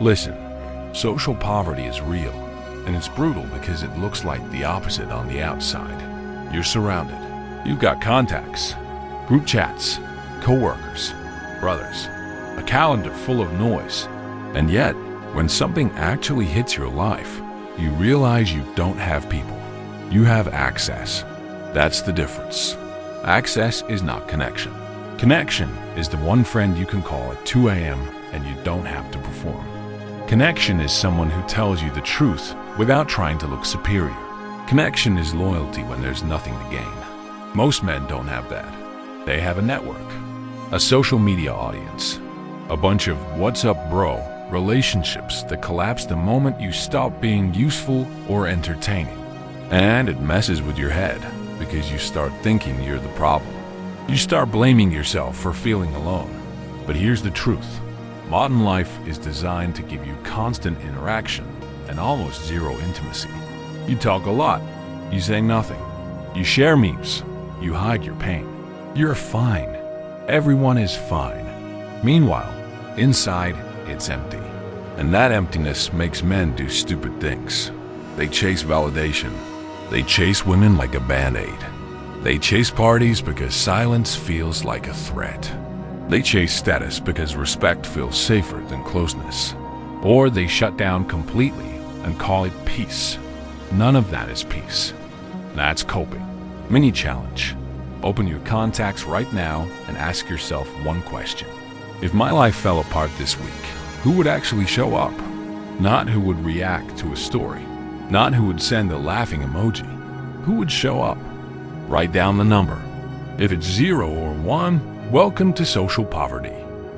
Listen, social poverty is real, and it's brutal because it looks like the opposite on the outside. You're surrounded. You've got contacts, group chats, co-workers, brothers, a calendar full of noise. And yet, when something actually hits your life, you realize you don't have people. You have access. That's the difference. Access is not connection. Connection is the one friend you can call at 2 a.m. and you don't have to perform. Connection is someone who tells you the truth without trying to look superior. Connection is loyalty when there's nothing to gain. Most men don't have that. They have a network, a social media audience, a bunch of "what's up, bro" relationships that collapse the moment you stop being useful or entertaining. And it messes with your head because you start thinking you're the problem. You start blaming yourself for feeling alone. But here's the truth. Modern life is designed to give you constant interaction and almost zero intimacy. You talk a lot. You say nothing. You share memes. You hide your pain. You're fine. Everyone is fine. Meanwhile, inside, it's empty. And that emptiness makes men do stupid things. They chase validation. They chase women like a band-aid. They chase parties because silence feels like a threat. They chase status because respect feels safer than closeness. Or they shut down completely and call it peace. None of that is peace. That's coping. Mini challenge. Open your contacts right now and ask yourself one question. If my life fell apart this week, who would actually show up? Not who would react to a story. Not who would send a laughing emoji. Who would show up? Write down the number. If it's 0 or 1, welcome to social poverty.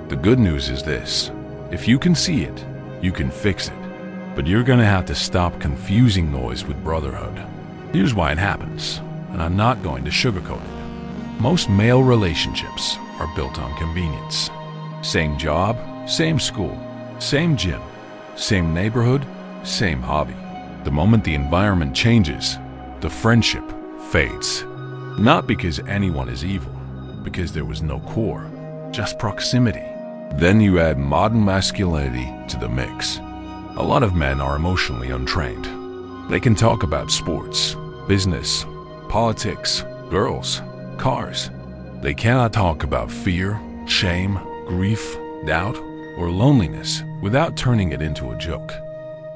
The good news is this. If you can see it, you can fix it. But you're gonna have to stop confusing noise with brotherhood. Here's why it happens, and I'm not going to sugarcoat it. Most male relationships are built on convenience. Same job, same school, same gym, same neighborhood, same hobby. The moment the environment changes, the friendship fades. Not because anyone is evil, because there was no core, just proximity. Then you add modern masculinity to the mix. A lot of men are emotionally untrained. They can talk about sports, business, politics, girls, cars. They cannot talk about fear, shame, grief, doubt, or loneliness without turning it into a joke.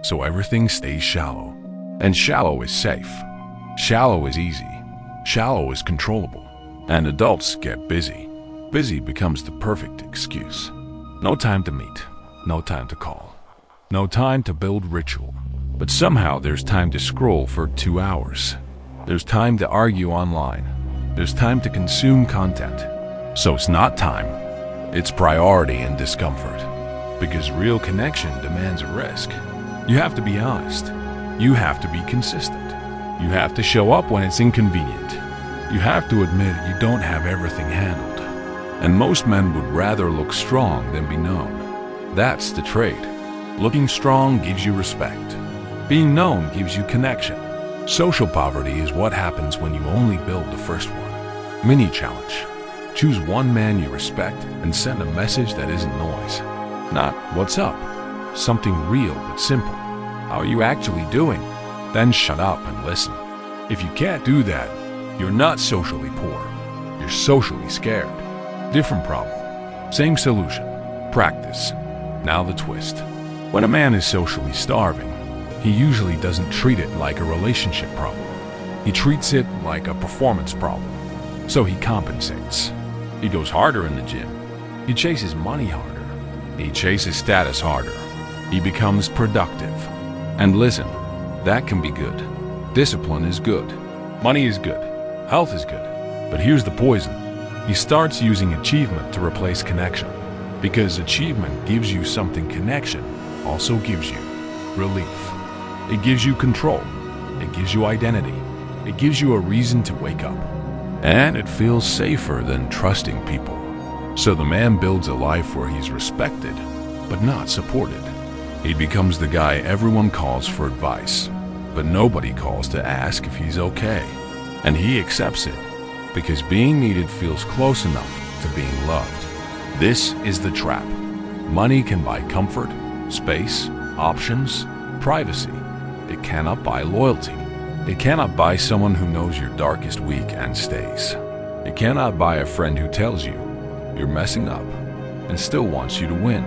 So everything stays shallow. And shallow is safe. Shallow is easy. Shallow is controllable. And adults get busy. Busy becomes the perfect excuse. No time to meet. No time to call. No time to build ritual. But somehow there's time to scroll for 2 hours. There's time to argue online. There's time to consume content. So it's not time. It's priority and discomfort. Because real connection demands a risk. You have to be honest. You have to be consistent. You have to show up when it's inconvenient. You have to admit you don't have everything handled. And most men would rather look strong than be known. That's the trade. Looking strong gives you respect. Being known gives you connection. Social poverty is what happens when you only build the first one. Mini challenge. Choose one man you respect and send a message that isn't noise. Not "what's up?" Something real but simple. How are you actually doing? Then shut up and listen. If you can't do that, you're not socially poor. You're socially scared. Different problem. Same solution. Practice. Now the twist. When a man is socially starving, he usually doesn't treat it like a relationship problem. He treats it like a performance problem. So he compensates. He goes harder in the gym. He chases money harder. He chases status harder. He becomes productive. And listen, that can be good. Discipline is good. Money is good. Health is good. But here's the poison. He starts using achievement to replace connection. Because achievement gives you something connection also gives you relief. It gives you control. It gives you identity. It gives you a reason to wake up. And it feels safer than trusting people. So the man builds a life where he's respected, but not supported. He becomes the guy everyone calls for advice, but nobody calls to ask if he's okay. And he accepts it, because being needed feels close enough to being loved. This is the trap. Money can buy comfort, space, options, privacy. It cannot buy loyalty. It cannot buy someone who knows your darkest week and stays. It cannot buy a friend who tells you you're messing up and still wants you to win.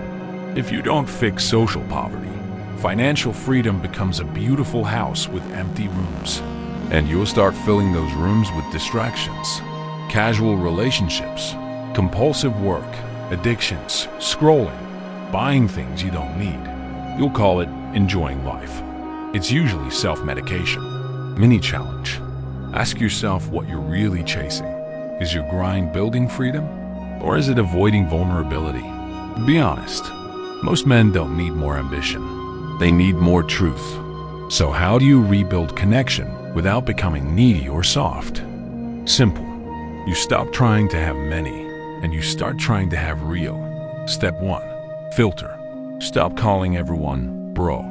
If you don't fix social poverty, financial freedom becomes a beautiful house with empty rooms. And you'll start filling those rooms with distractions, casual relationships, compulsive work, addictions, scrolling, buying things you don't need. You'll call it enjoying life. It's usually self-medication. Mini challenge. Ask yourself what you're really chasing. Is your grind building freedom, or is it avoiding vulnerability? Be honest. Most men don't need more ambition. They need more truth. So how do you rebuild connection without becoming needy or soft? Simple. You stop trying to have many, and you start trying to have real. Step 1. Filter. Stop calling everyone bro.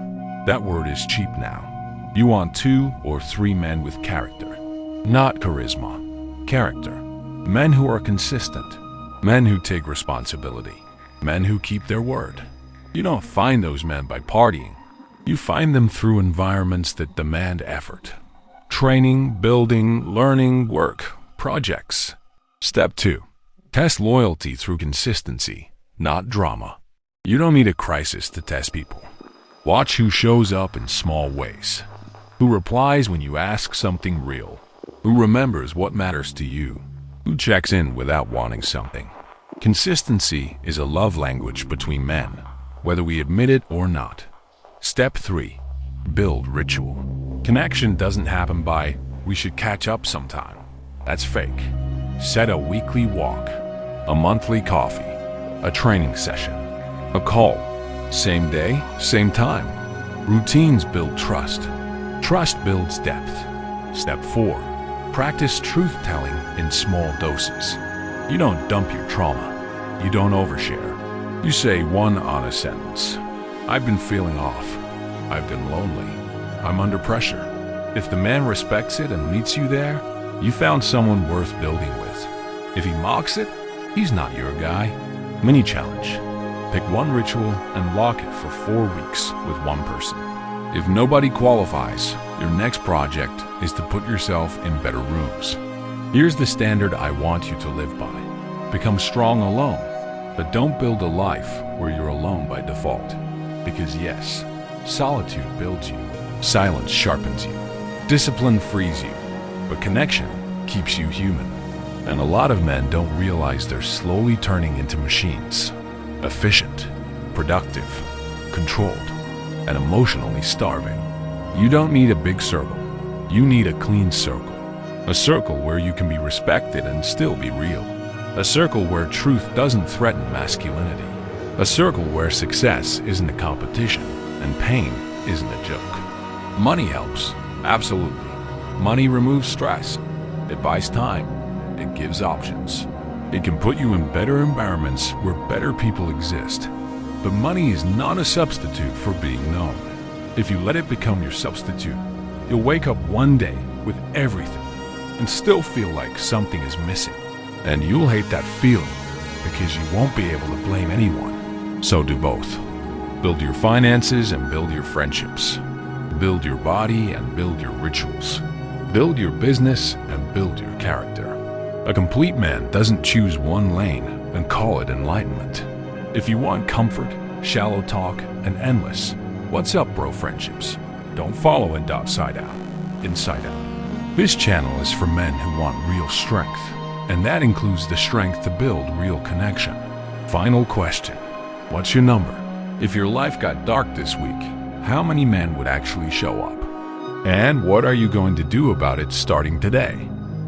That word is cheap now. You want 2 or 3 men with character. Not charisma. Character. Men who are consistent. Men who take responsibility. Men who keep their word. You don't find those men by partying. You find them through environments that demand effort. Training, building, learning, work, projects. Step 2. Test loyalty through consistency, not drama. You don't need a crisis to test people. Watch who shows up in small ways. Who replies when you ask something real. Who remembers what matters to you. Who checks in without wanting something. Consistency is a love language between men, whether we admit it or not. Step 3. Build ritual. Connection doesn't happen by, we should catch up sometime. That's fake. Set a weekly walk, a monthly coffee, a training session, a call. Same day, same time. Routines build trust. Trust builds depth. Step 4. Practice truth-telling in small doses. You don't dump your trauma. You don't overshare. You say one honest sentence. I've been feeling off. I've been lonely. I'm under pressure. If the man respects it and meets you there, you found someone worth building with. If he mocks it, he's not your guy. Mini challenge. Pick one ritual and lock it for 4 weeks with one person. If nobody qualifies, your next project is to put yourself in better rooms. Here's the standard I want you to live by. Become strong alone, but don't build a life where you're alone by default. Because yes, solitude builds you, silence sharpens you, discipline frees you, but connection keeps you human. And a lot of men don't realize they're slowly turning into machines. Efficient, productive, controlled, and emotionally starving. You don't need a big circle. You need a clean circle. A circle where you can be respected and still be real. A circle where truth doesn't threaten masculinity. A circle where success isn't a competition and pain isn't a joke. Money helps, absolutely. Money removes stress. It buys time. It gives options. It can put you in better environments where better people exist. But money is not a substitute for being known. If you let it become your substitute, you'll wake up one day with everything and still feel like something is missing. And you'll hate that feeling because you won't be able to blame anyone. So do both. Build your finances and build your friendships. Build your body and build your rituals. Build your business and build your character. A complete man doesn't choose one lane and call it enlightenment. If you want comfort, shallow talk, and endless, what's up, bro friendships? Don't follow In.sideOut. In.sideOut. This channel is for men who want real strength, and that includes the strength to build real connection. Final question. What's your number? If your life got dark this week, how many men would actually show up? And what are you going to do about it starting today?